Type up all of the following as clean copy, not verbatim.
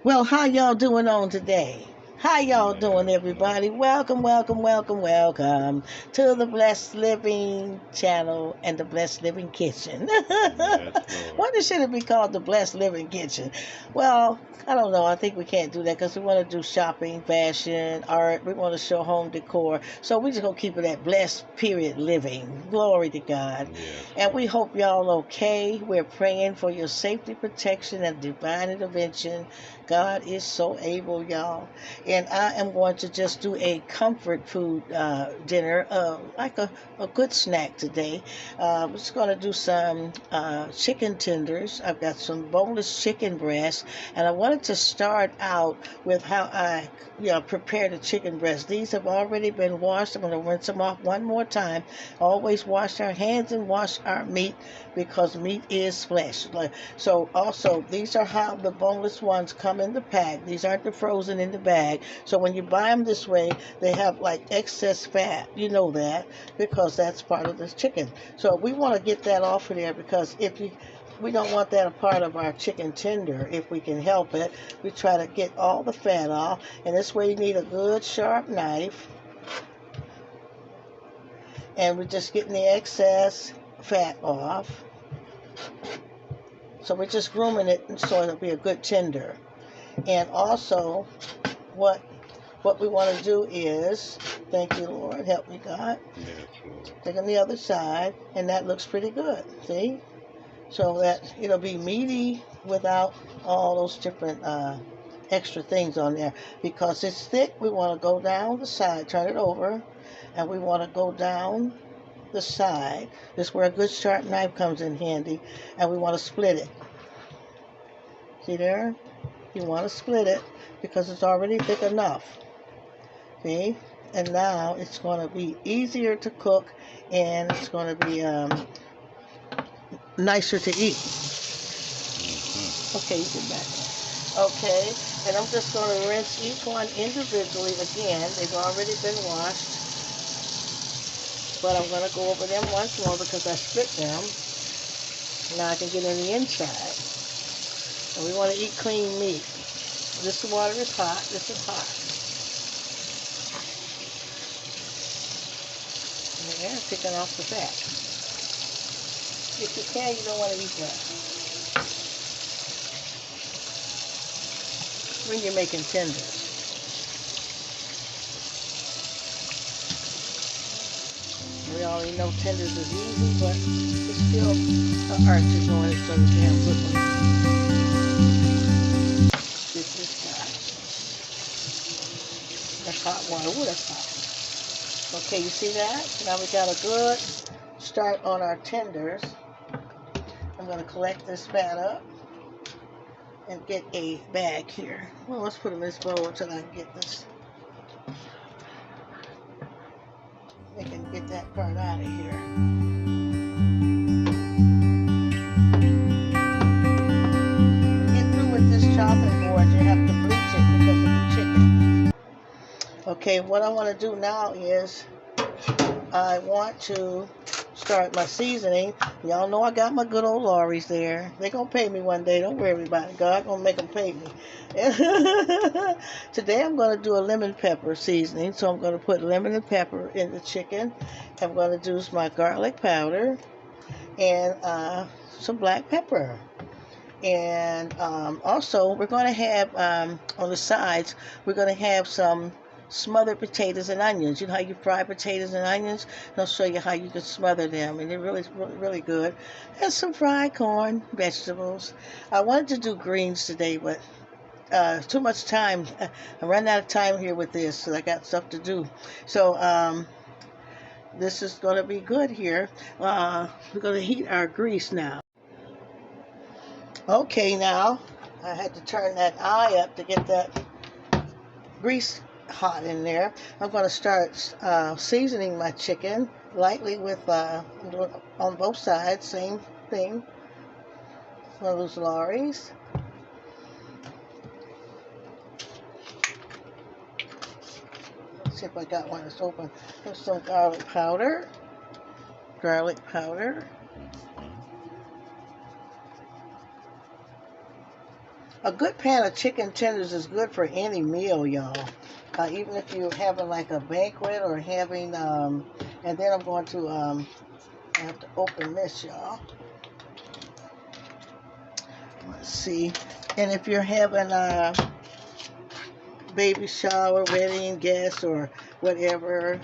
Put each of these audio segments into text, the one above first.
Well, how y'all doing on today? How y'all doing, everybody? Welcome, welcome, welcome, welcome to the Blessed Living channel and the Blessed Living Kitchen. Yes, Lord. Why should it be called the Blessed Living Kitchen? Well, I don't know. I think we can't do that because we want to do shopping, fashion, art. We want to show home decor. So we just gonna keep it at blessed period living. Glory to God. Yes, And we Lord. hope y'all okay. We're praying for your safety, protection, and divine intervention. God is so able, y'all. And I am going to just do a comfort food dinner, like a good snack today. I'm just going to do some chicken tenders. I've got some boneless chicken breast, and I wanted to start out with how I prepare the chicken breast. These have already been washed. I'm going to rinse them off one more time. Always wash our hands and wash our meat because meat is flesh. So also, these are how the boneless ones come in the pack. These aren't the frozen in the bag. So when you buy them this way, they have like excess fat. You know that because that's part of the chicken. So we want to get that off of there because we don't want that a part of our chicken tender if we can help it. We try to get all the fat off, and this way you need a good sharp knife, and we're just getting the excess fat off. So we're just grooming it so it'll be a good tender. And also, what we want to do is, thank you, Lord, help me, God. Yes, Lord. Take on the other side, and that looks pretty good. See? So that it'll be meaty without all those different extra things on there. Because it's thick, we want to go down the side, turn it over, and we want to go down the side. This is where a good sharp knife comes in handy, and we want to split it. See there? You want to split it because it's already thick enough. See? And now it's going to be easier to cook, and it's going to be nicer to eat. Okay, you can back up. Okay, and I'm just going to rinse each one individually again. They've already been washed, but I'm going to go over them once more because I split them. Now I can get in the inside. And we want to eat clean meat. This water is hot. This is hot. There, picking off the fat. If you can, you don't want to eat that when you're making tenders. We already know tenders is easy, but it's still an art to doing it so you can good one. This is hot. That's hot water. Ooh, that's hot. Okay, you see that? Now we got a good start on our tenders. I'm going to collect this fat up and get a bag here. Well, let's put them in this bowl until I can get this. I can get that part out of here. To get through with this chopping board, you have to bleach it because of the chicken. Okay, what I want to do now is I want to start my seasoning. Y'all know I got my good old Lawry's there. They gonna pay me one day. Don't worry about it. God gonna make them pay me. Today I'm gonna do a lemon pepper seasoning. So I'm gonna put lemon and pepper in the chicken. I'm gonna do my garlic powder and some black pepper. And also we're gonna have on the sides we're gonna have some smothered potatoes and onions. You know how you fry potatoes and onions? I'll show you how you can smother them, and they're really good. And some fried corn, vegetables. I wanted to do greens today, but too much time. I run out of time here with this, so I got stuff to do. So this is going to be good here. We're going to heat our grease now. Okay, now I had to turn that eye up to get that grease hot in there. I'm going to start seasoning my chicken lightly with I'm doing on both sides, same thing. One of those Lawry's. Let's see if I got one that's open. There's some garlic powder. A good pan of chicken tenders is good for any meal, y'all. Even if you're having like a banquet or having, and then I'm going to, I have to open this, y'all. Let's see. And if you're having a baby shower, wedding, guest, or whatever,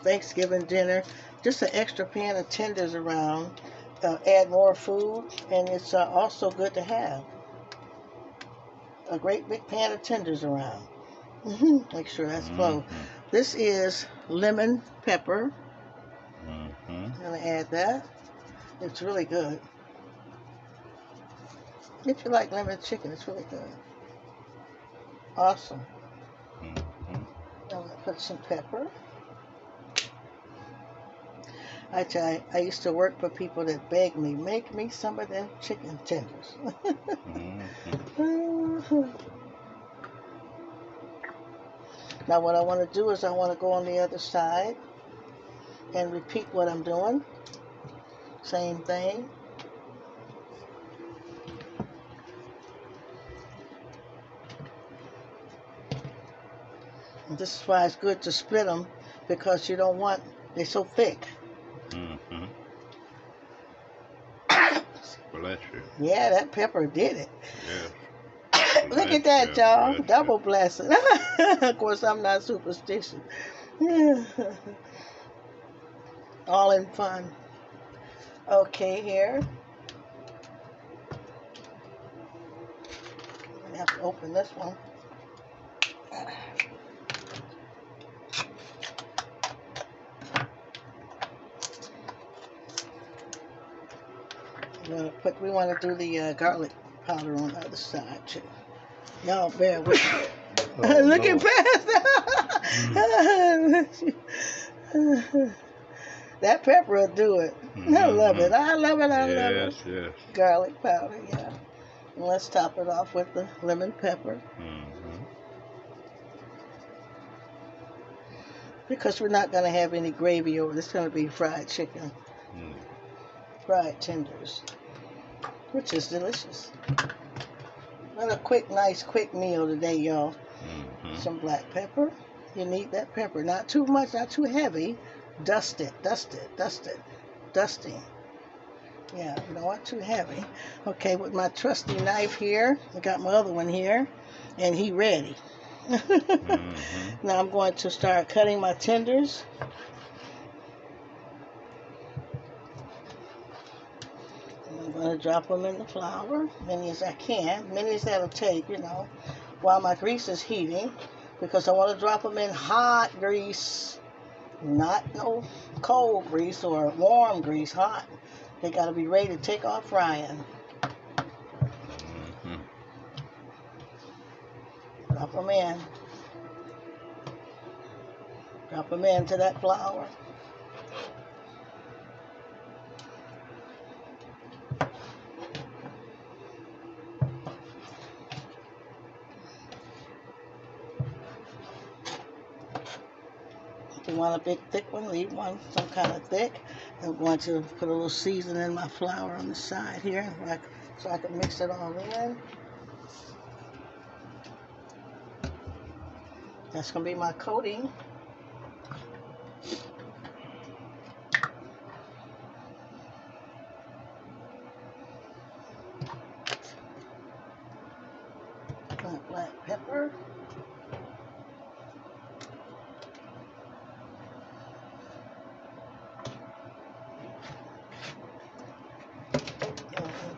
Thanksgiving dinner, just an extra pan of tenders around. Add more food, and it's also good to have a great big pan of tenders around. Make sure that's closed. This is lemon pepper. I'm going to add that. It's really good. If you like lemon chicken, it's really good. Awesome. I'm going to put some pepper. I tell you, I used to work for people that begged me, make me some of them chicken tenders. Now what I want to do is I want to go on the other side and repeat what I'm doing. Same thing. And this is why it's good to split them, because you don't want, they're so thick. Bless you. Yeah, that pepper did it. Yeah. Look at that, y'all. Double blessing. Of course, I'm not superstitious. All in fun. Okay, here. I have to open this one. We want to do the garlic powder on the other side too. Y'all bear with me. Oh, Look at that pepper will do it. I love it. I love it. I love it. Yes. Garlic powder, yeah. And let's top it off with the lemon pepper. Because we're not going to have any gravy over. It's going to be fried chicken. Fried tenders. Which is delicious. What a quick, nice, quick meal today, y'all. Some black pepper. You need that pepper. Not too much, not too heavy. Dust it. Dusting. Yeah, you don't want too heavy. Okay, with my trusty knife here. I got my other one here. And he ready. Now I'm going to start cutting my tenders. I'm going to drop them in the flour, many as I can, many as that'll take, while my grease is heating, because I want to drop them in hot grease, not no cold grease or warm grease, hot. They got to be ready to take off frying. Drop them in. Drop them into that flour. If you want a big thick one, leave one some kind of thick. I'm going to put a little seasoning in my flour on the side here so I can mix it all in. That's going to be my coating. Black pepper.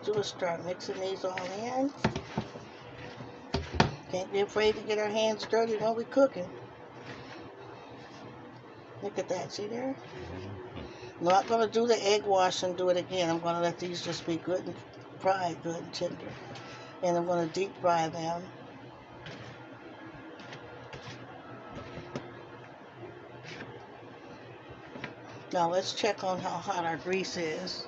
Do is start mixing these all in. Can't be afraid to get our hands dirty when we're cooking. Look at that, see there? I'm not going to do the egg wash and do it again. I'm going to let these just be good and fried, good and tender. And I'm going to deep fry them. Now let's check on how hot our grease is.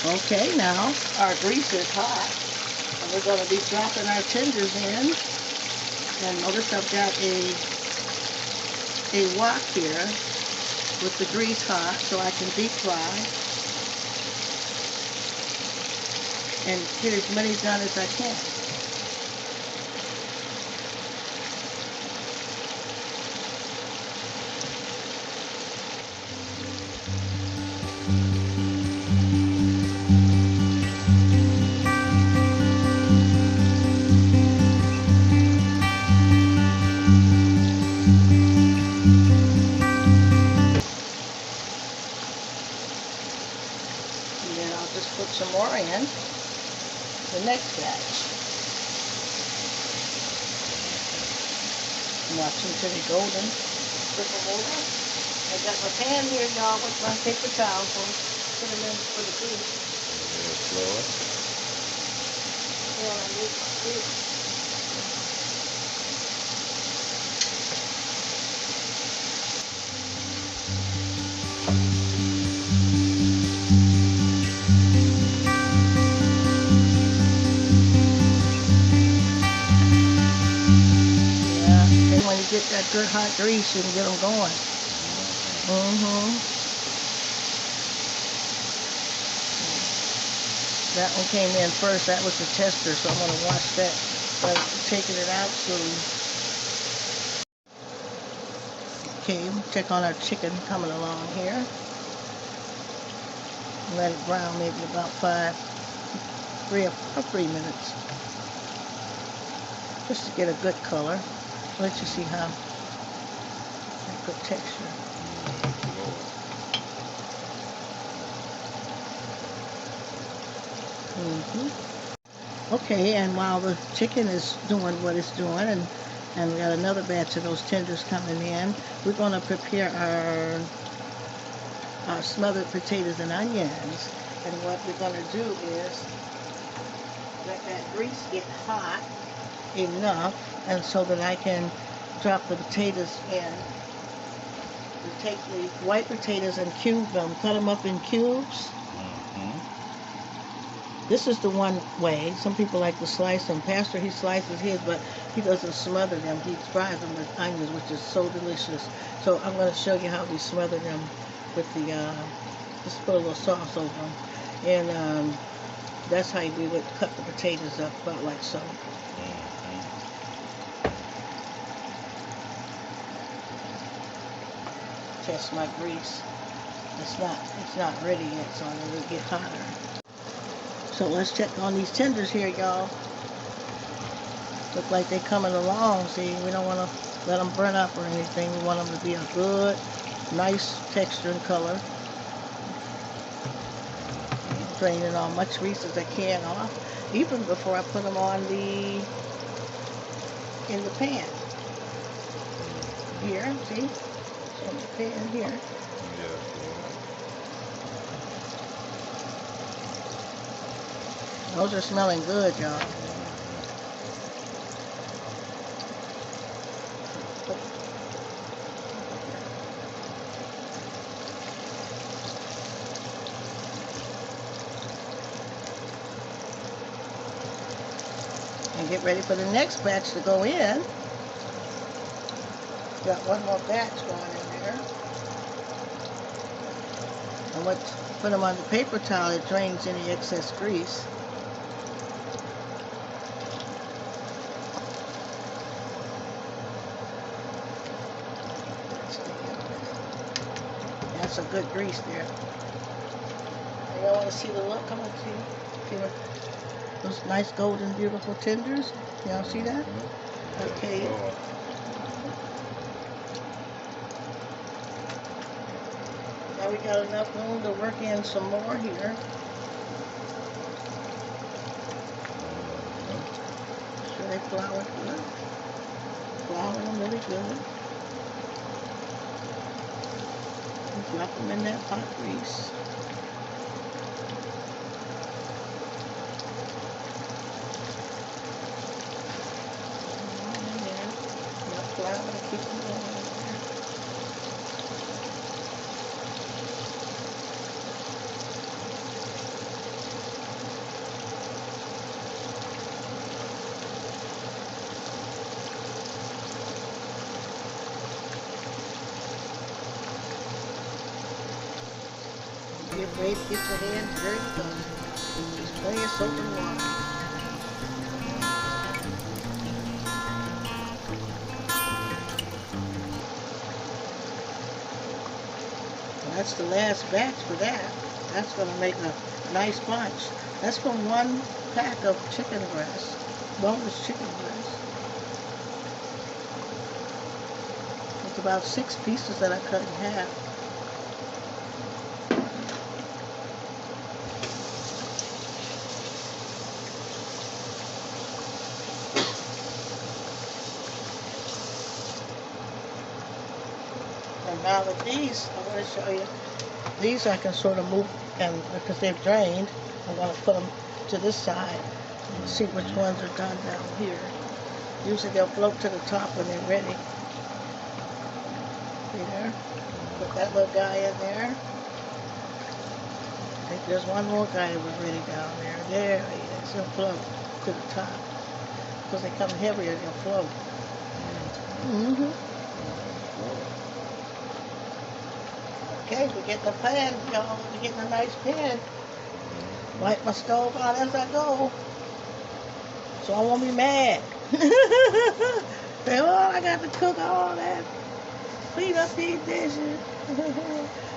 Okay, now our grease is hot, and we're going to be dropping our tenders in. And notice I've got a wok here with the grease hot so I can deep fry. and get as many done as I can. And then I'll just put some more in the next batch. Watch them till they're golden. Flip them over. I got my pan here, y'all, with my paper towel, so put them in for the grease. Yeah, I need my grease. When you get that good hot grease, you can get them going. That one came in first. That was the tester, so I'm going to watch that. But taking it out soon. Okay, check on our chicken coming along here. Let it brown maybe about 3 minutes. Just to get a good color. Let you see how good texture. Okay, and while the chicken is doing what it's doing, and we got another batch of those tenders coming in, we're going to prepare our smothered potatoes and onions. And what we're going to do is let that grease get hot enough, and so that I can drop the potatoes in. We take the white potatoes and cube them, cut them up in cubes. This is the one way. Some people like to slice them. Pastor, he slices his, but he doesn't smother them. He fries them with onions, which is so delicious. So I'm going to show you how we smother them with the, just put a little sauce over them. And that's how we would cut the potatoes up, about like so. Test my grease. It's not ready yet, so I'm going to get hotter. So let's check on these tenders here, y'all. Look like they're coming along. See, we don't want to let them burn up or anything. We want them to be a good, nice texture and color. Draining all much grease as I can off, even before I put them on in the pan. Here, see? So in the pan here. Those are smelling good, y'all. And get ready for the next batch to go in. Got one more batch going in there. And put them on the paper towel, it drains any excess grease. That's a good grease there. Y'all want to see the look? Come on, see those nice golden, beautiful tenders. Y'all see that? Okay. Now we got enough room to work in some more here. Sure they flour good. Flour them really good. Drop them in that hot grease. And then enough flour to keep them going. Get ready to get your hands dirty. There's plenty of soap and water. And that's the last batch for that. That's going to make a nice bunch. That's from 1 pack of chicken breast, boneless chicken breast. It's about 6 pieces that I cut in half. And now with these, I'm going to show you. These I can sort of move, and because they've drained, I'm going to put them to this side and see which ones are done down here. Usually they'll float to the top when they're ready. See there? Put that little guy in there. I think there's one more guy already down there. There he is. He'll float to the top. Because they come heavier, they'll float. Okay, we're getting a pan, y'all. We're getting a nice pan. Wipe my stove out as I go, so I won't be mad. Say, oh, I got to cook all that. Clean up these dishes.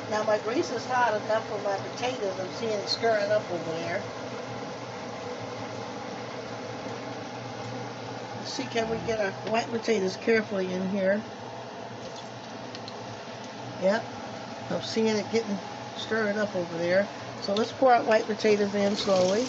Now my grease is hot enough for my potatoes. I'm seeing it stirring up over there. Let's see, can we get our white potatoes carefully in here? Yep. I'm seeing it getting stirred up over there. So let's pour our white potatoes in slowly.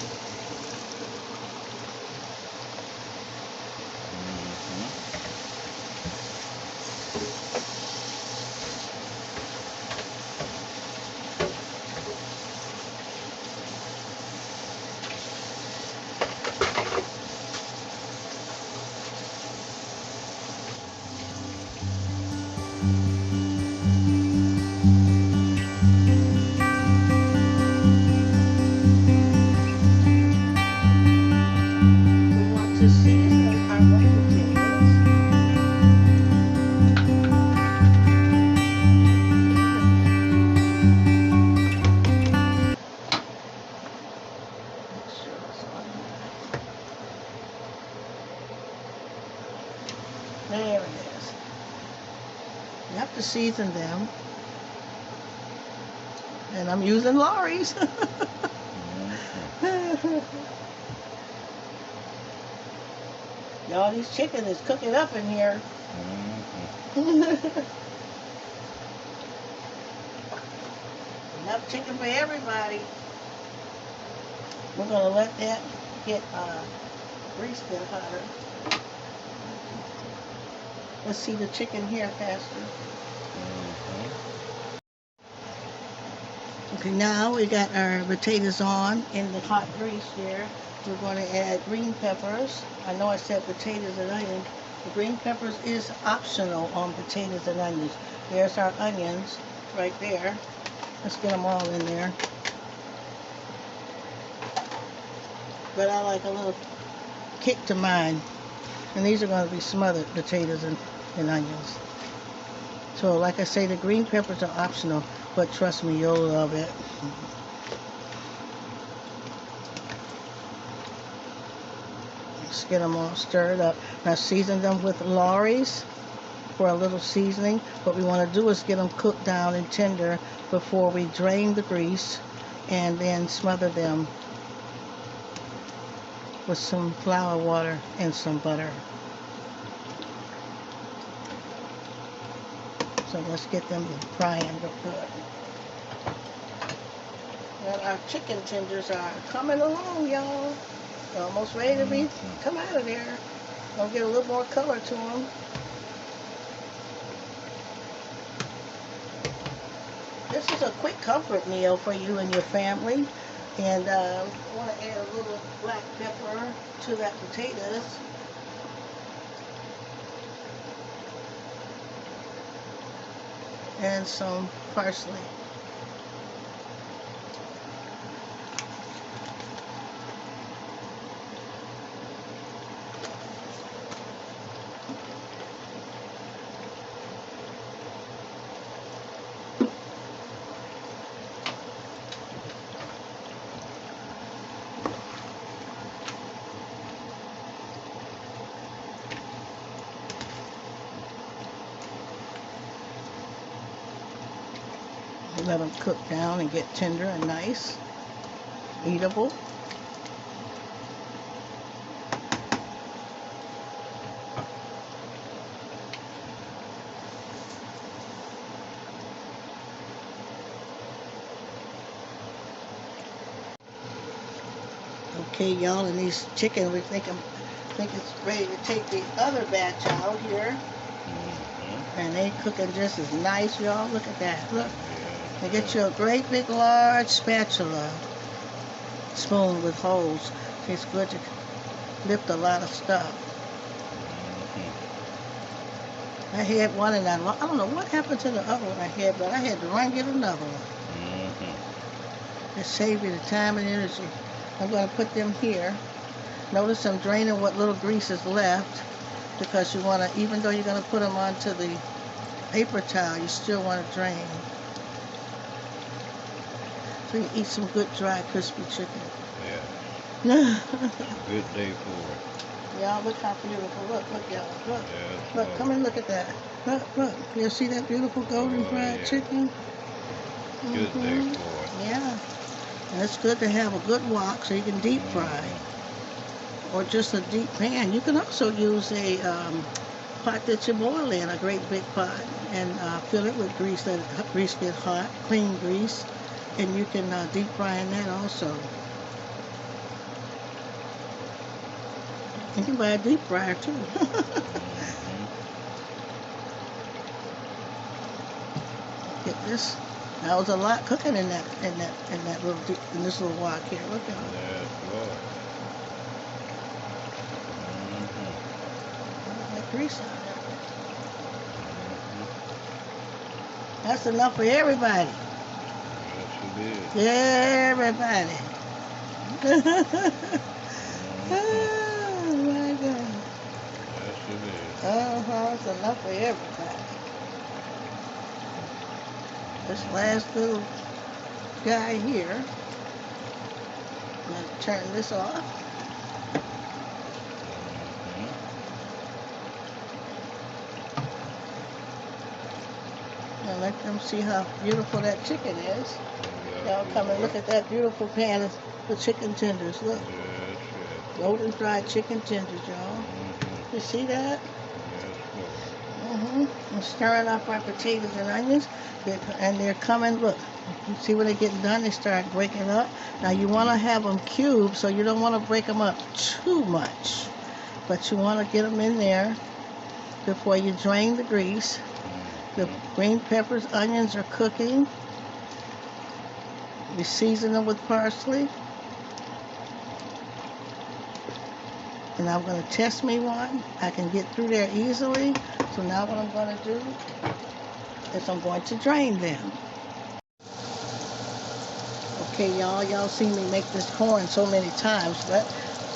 To season our white potatoes. Make sure it's on there. There it is. You have to season them. And I'm using Lawry's. Y'all, this chicken is cooking up in here. Enough chicken for everybody. We're going to let that get grease get hotter. Let's see the chicken here, Pastor. Okay, now we got our potatoes on in the hot grease here. We're going to add green peppers. I know I said potatoes and onions. The green peppers is optional on potatoes and onions. There's our onions right there. Let's get them all in there. But I like a little kick to mine. And these are going to be smothered potatoes and onions. So like I say, the green peppers are optional, but trust me, you'll love it. Just get them all stirred up. Now season them with Lawry's for a little seasoning. What we want to do is get them cooked down and tender before we drain the grease and then smother them with some flour water and some butter. So let's get them frying real good. And our chicken tenders are coming along, y'all. They're almost ready to be come out of there. I'll get a little more color to them. This is a quick comfort meal for you and your family. And I want to add a little black pepper to that potatoes. And some parsley. Let them cook down and get tender and nice, eatable. Okay, y'all, and these chicken, we think it's ready to take the other batch out here. And they cooking just as nice, y'all. Look at that. Look. And get you a great big large spatula. Spoon with holes. It's good to lift a lot of stuff. I had one and I don't know what happened to the other one I had, but I had to run get another one. It saved you the time and energy. I'm going to put them here. Notice I'm draining what little grease is left, because you want to, even though you're going to put them onto the paper towel, you still want to drain. So you eat some good dry crispy chicken. Yeah. Good day for it. Y'all, look how beautiful. Look, y'all. Look. Yeah, Look, come and look at that. Look. You see that beautiful golden fried chicken? Good day for it. Yeah. And it's good to have a good wok so you can deep fry. Or just a deep pan. You can also use a pot that you boil in, a great big pot, and fill it with grease. Let the grease get hot, clean grease, and you can deep fry in that also. You can buy a deep fryer too. Get this. That was a lot cooking in that little in this little wok here. Look at it. That grease on there. That's enough for everybody. Yes, it is. Everybody. Oh my God. Yes, it is. It's enough for everybody. This last little guy here, I'm going to turn this off. And let them see how beautiful that chicken is. Y'all come and look at that beautiful pan of the chicken tenders. Look. Golden fried chicken tenders, y'all. You see that? I'm stirring up our potatoes and onions, and they're coming. Look, you see when they're getting done, they start breaking up. Now you want to have them cubed, so you don't want to break them up too much, but you want to get them in there before you drain the grease. The green peppers, onions are cooking. You season them with parsley. And I'm going to test me one. I can get through there easily. So now what I'm going to do is I'm going to drain them. Okay, y'all seen me make this corn so many times, but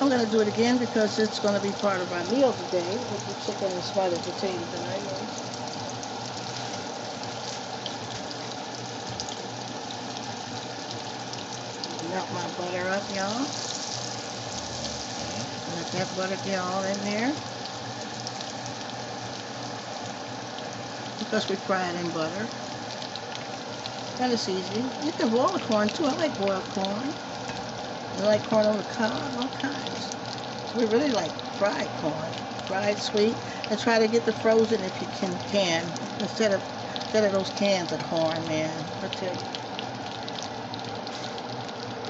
I'm going to do it again because it's going to be part of our meal today with the chicken and smothered potatoes and onions. Melt my butter up, y'all. Let that butter get all in there. Because we fry it in butter. That is easy. You can boil the corn too. I like boiled corn. I like corn on the cob, all kinds. We really like fried corn. Fried sweet. And try to get the frozen if you can. Instead of those cans of corn, man. I tell you.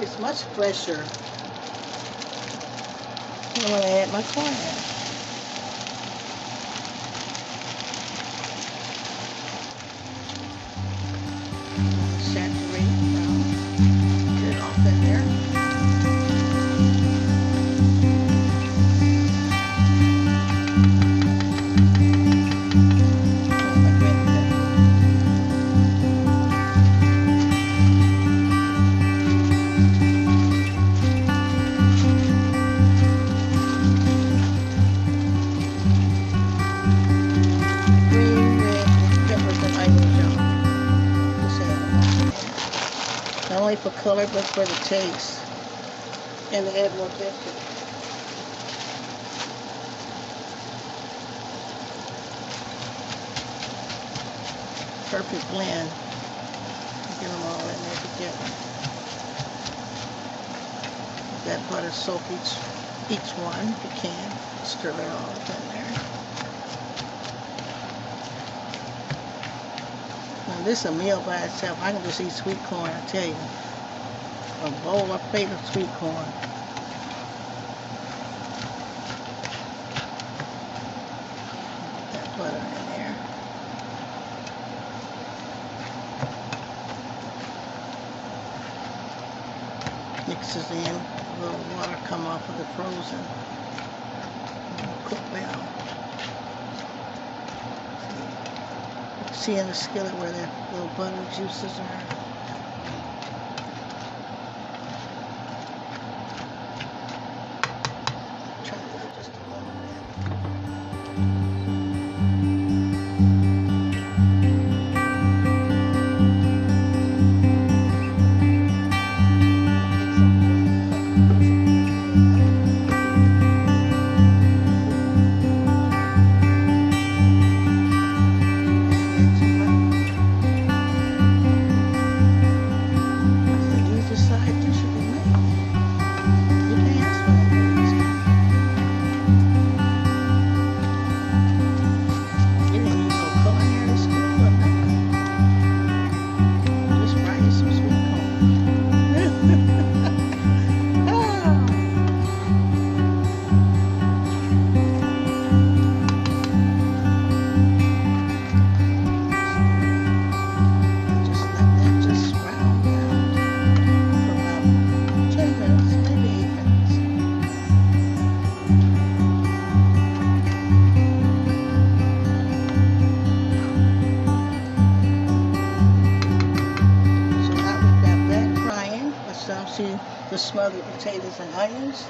It's much fresher. I'm going to add my corn in. Saturate brown. Get it off in there. Not only for color, but for the taste. And to add more texture. Perfect blend. Get them Get that butter soak each one if you can. Stir it all up in there. Now this is a meal by itself. I can just eat sweet corn, I tell you. A bowl or plate of sweet corn. Put that butter in there. Mixes in. A little water come off of the frozen. Cook well. See in the skillet where the little butter juices are. Try to do just a little see the smothered potatoes and onions.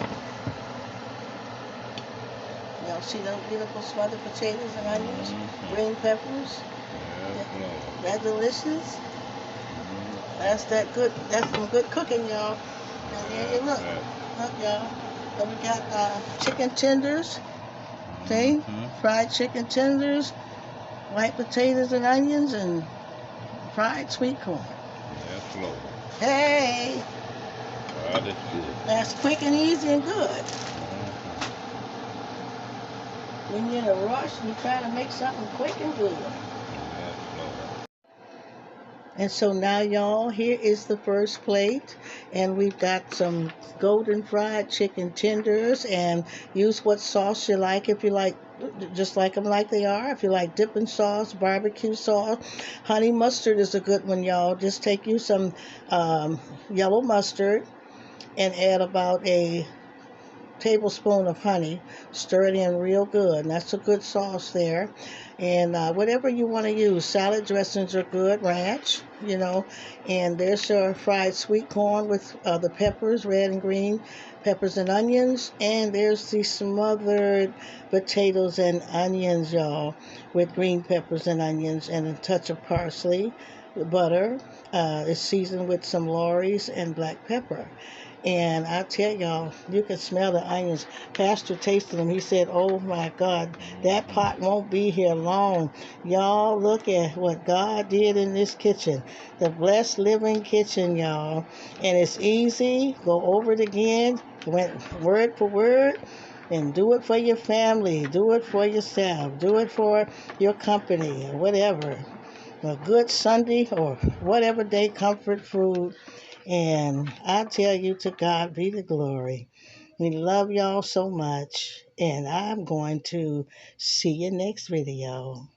Y'all see those beautiful smothered potatoes and onions? Green peppers. That's delicious. That's some good cooking, y'all. And there you look. Look, y'all. Then we got chicken tenders. See? Fried chicken tenders, white potatoes and onions, and fried sweet corn. That's low. Hey! God is good. That's quick and easy and good. When you're in a rush, you try to make something quick and good. And so now, y'all, here is the first plate. And we've got some golden fried chicken tenders. And use what sauce you like. If you like, just like them like they are. If you like dipping sauce, barbecue sauce. Honey mustard is a good one, y'all. Just take you some yellow mustard and add about a tablespoon of honey. Stir it in real good. And that's a good sauce there. And whatever you want to use. Salad dressings are good. Ranch, you know. And there's your fried sweet corn with the peppers, red and green peppers and onions. And there's the smothered potatoes and onions, y'all, with green peppers and onions and a touch of parsley. The butter is seasoned with some Lawry's and black pepper. And I tell y'all, you can smell the onions. Pastor tasted them. He said, oh my God, that pot won't be here long. Y'all, look at what God did in this kitchen. The blessed living kitchen, y'all. And it's easy. Go over it again. Went word for word. And do it for your family. Do it for yourself. Do it for your company or whatever. A good Sunday or whatever day comfort food. And I tell you, to God be the glory. We love y'all so much. And I'm going to see you next video.